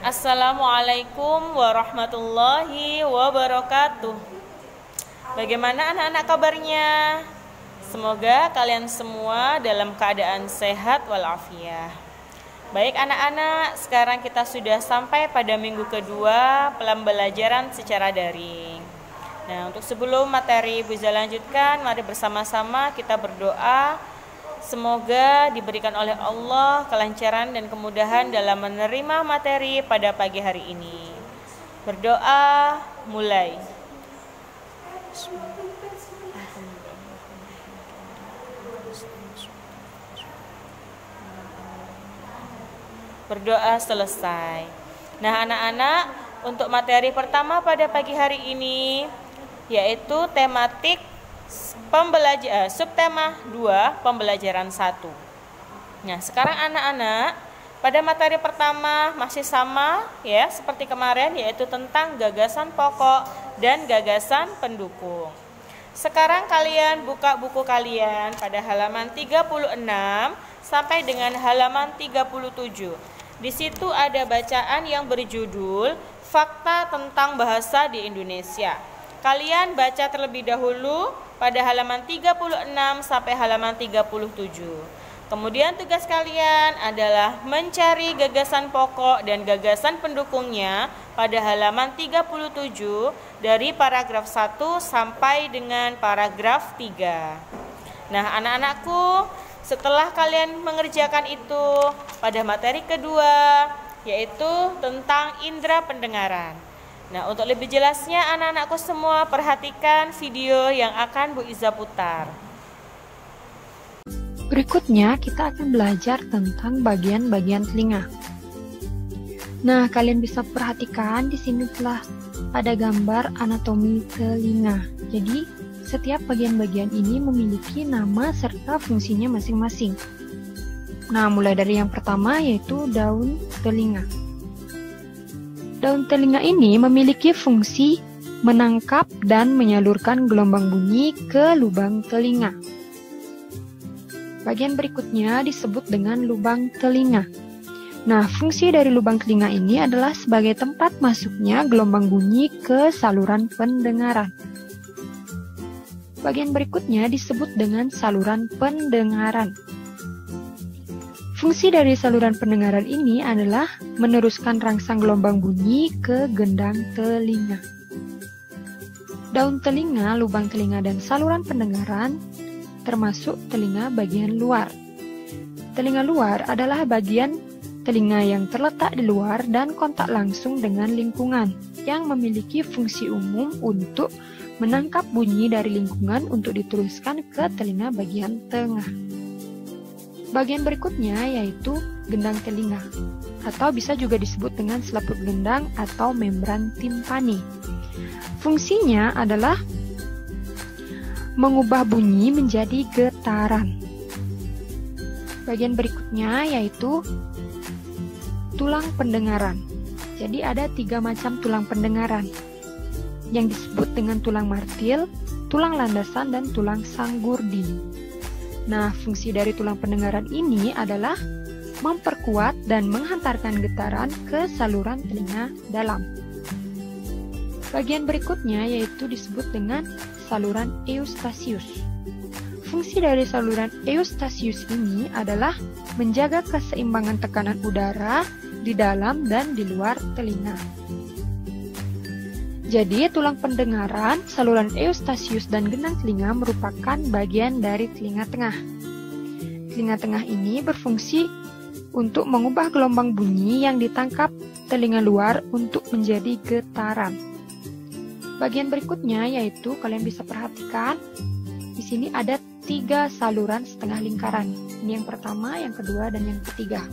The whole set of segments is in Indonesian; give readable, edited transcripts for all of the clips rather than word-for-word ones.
Assalamualaikum warahmatullahi wabarakatuh. Bagaimana anak-anak kabarnya? Semoga kalian semua dalam keadaan sehat walafiat. Baik anak-anak, sekarang kita sudah sampai pada minggu kedua pembelajaran secara daring. Nah, untuk sebelum materi bisa lanjutkan, mari bersama-sama kita berdoa. Semoga diberikan oleh Allah kelancaran dan kemudahan dalam menerima materi pada pagi hari ini. Berdoa, mulai. Berdoa selesai. Nah, anak-anak, untuk materi pertama pada pagi hari ini yaitu tematik subtema 2 pembelajaran 1. Nah, sekarang anak-anak pada materi pertama masih sama ya seperti kemarin, yaitu tentang gagasan pokok dan gagasan pendukung. Sekarang kalian buka buku kalian pada halaman 36 sampai dengan halaman 37. Di situ ada bacaan yang berjudul Fakta tentang Bahasa di Indonesia. Kalian baca terlebih dahulu pada halaman 36 sampai halaman 37. Kemudian tugas kalian adalah mencari gagasan pokok dan gagasan pendukungnya pada halaman 37 dari paragraf 1 sampai dengan paragraf 3. Nah, anak-anakku, setelah kalian mengerjakan itu, pada materi kedua yaitu tentang indera pendengaran. Nah, untuk lebih jelasnya anak-anakku semua perhatikan video yang akan Bu Iza putar. Berikutnya kita akan belajar tentang bagian-bagian telinga. Nah, kalian bisa perhatikan di sini telah ada gambar anatomi telinga. Jadi, setiap bagian-bagian ini memiliki nama serta fungsinya masing-masing. Nah, mulai dari yang pertama yaitu daun telinga. Daun telinga ini memiliki fungsi menangkap dan menyalurkan gelombang bunyi ke lubang telinga. Bagian berikutnya disebut dengan lubang telinga. Nah, fungsi dari lubang telinga ini adalah sebagai tempat masuknya gelombang bunyi ke saluran pendengaran. Bagian berikutnya disebut dengan saluran pendengaran. Fungsi dari saluran pendengaran ini adalah meneruskan rangsang gelombang bunyi ke gendang telinga. Daun telinga, lubang telinga, dan saluran pendengaran termasuk telinga bagian luar. Telinga luar adalah bagian telinga yang terletak di luar dan kontak langsung dengan lingkungan, yang memiliki fungsi umum untuk menangkap bunyi dari lingkungan untuk diteruskan ke telinga bagian tengah. Bagian berikutnya yaitu gendang telinga, atau bisa juga disebut dengan selaput gendang atau membran timpani. Fungsinya adalah mengubah bunyi menjadi getaran. Bagian berikutnya yaitu tulang pendengaran. Jadi ada 3 macam tulang pendengaran yang disebut dengan tulang martil, tulang landasan, dan tulang sanggurdi. Nah, fungsi dari tulang pendengaran ini adalah memperkuat dan menghantarkan getaran ke saluran telinga dalam. Bagian berikutnya yaitu disebut dengan saluran eustasius. Fungsi dari saluran eustasius ini adalah menjaga keseimbangan tekanan udara di dalam dan di luar telinga. Jadi, tulang pendengaran, saluran eustasius, dan gendang telinga merupakan bagian dari telinga tengah. Telinga tengah ini berfungsi untuk mengubah gelombang bunyi yang ditangkap telinga luar untuk menjadi getaran. Bagian berikutnya yaitu kalian bisa perhatikan di sini ada 3 saluran setengah lingkaran. Ini yang pertama, yang kedua, dan yang ketiga.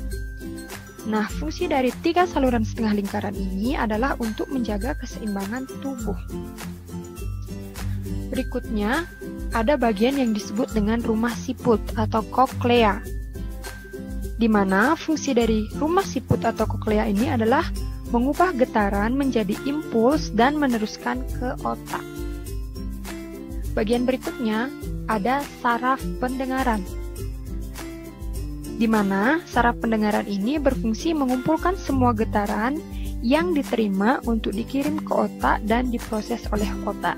Nah, fungsi dari 3 saluran setengah lingkaran ini adalah untuk menjaga keseimbangan tubuh. Berikutnya, ada bagian yang disebut dengan rumah siput atau koklea, di mana fungsi dari rumah siput atau koklea ini adalah mengubah getaran menjadi impuls dan meneruskan ke otak. Bagian berikutnya ada saraf pendengaran, di mana saraf pendengaran ini berfungsi mengumpulkan semua getaran yang diterima untuk dikirim ke otak dan diproses oleh otak.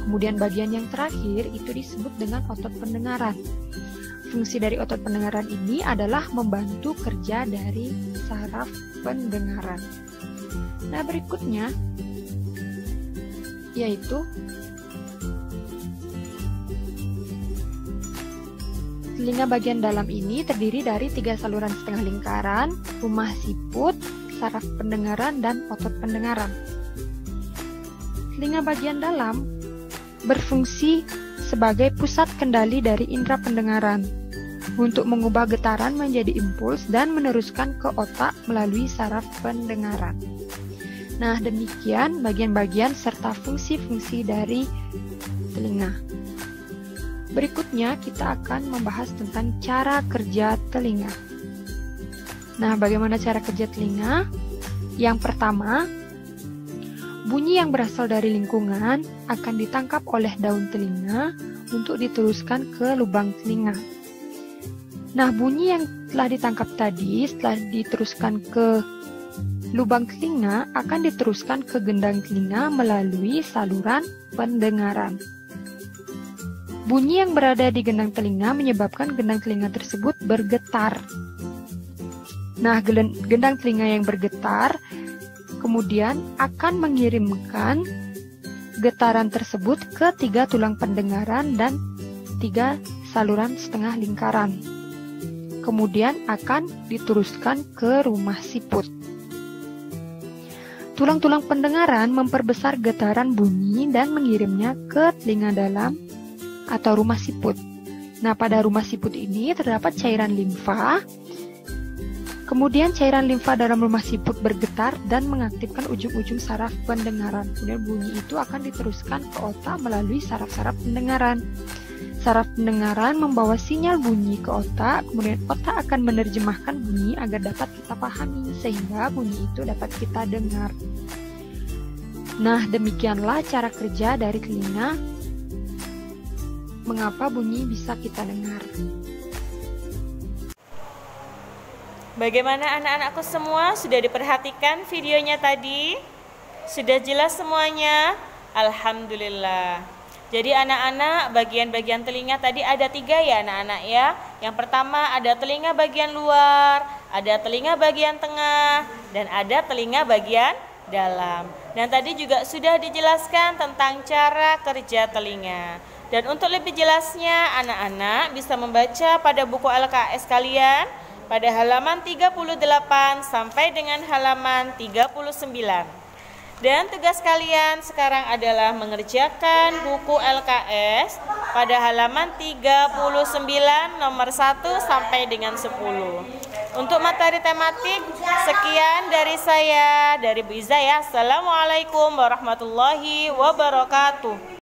Kemudian bagian yang terakhir itu disebut dengan otot pendengaran. Fungsi dari otot pendengaran ini adalah membantu kerja dari saraf pendengaran. Nah, berikutnya yaitu telinga bagian dalam ini terdiri dari 3 saluran setengah lingkaran, rumah siput, saraf pendengaran, dan otot pendengaran. Telinga bagian dalam berfungsi sebagai pusat kendali dari indera pendengaran untuk mengubah getaran menjadi impuls dan meneruskan ke otak melalui saraf pendengaran. Nah, demikian bagian-bagian serta fungsi-fungsi dari telinga. Berikutnya kita akan membahas tentang cara kerja telinga. Nah, bagaimana cara kerja telinga? Yang pertama, bunyi yang berasal dari lingkungan akan ditangkap oleh daun telinga untuk diteruskan ke lubang telinga. Nah, bunyi yang telah ditangkap tadi setelah diteruskan ke lubang telinga akan diteruskan ke gendang telinga melalui saluran pendengaran. Bunyi yang berada di gendang telinga menyebabkan gendang telinga tersebut bergetar. Nah, gendang telinga yang bergetar kemudian akan mengirimkan getaran tersebut ke 3 tulang pendengaran dan 3 saluran setengah lingkaran. Kemudian akan diteruskan ke rumah siput. Tulang-tulang pendengaran memperbesar getaran bunyi dan mengirimnya ke telinga dalam atau rumah siput. Nah, pada rumah siput ini terdapat cairan limfa. Kemudian cairan limfa dalam rumah siput bergetar dan mengaktifkan ujung-ujung saraf pendengaran. Kemudian bunyi itu akan diteruskan ke otak melalui saraf-saraf pendengaran. Saraf pendengaran membawa sinyal bunyi ke otak, kemudian otak akan menerjemahkan bunyi agar dapat kita pahami, sehingga bunyi itu dapat kita dengar. Nah, demikianlah cara kerja dari telinga. Mengapa bunyi bisa kita dengar? Bagaimana anak-anakku semua? Sudah diperhatikan videonya tadi? Sudah jelas semuanya? Alhamdulillah. Jadi anak-anak, bagian-bagian telinga tadi ada 3 ya anak-anak ya. Yang pertama ada telinga bagian luar, ada telinga bagian tengah, dan ada telinga bagian dalam. Dan tadi juga sudah dijelaskan tentang cara kerja telinga. Dan untuk lebih jelasnya, anak-anak bisa membaca pada buku LKS kalian pada halaman 38 sampai dengan halaman 39. Dan tugas kalian sekarang adalah mengerjakan buku LKS pada halaman 39 nomor 1 sampai dengan 10. Untuk materi tematik, sekian dari saya, dari Bu Iza ya. Assalamualaikum warahmatullahi wabarakatuh.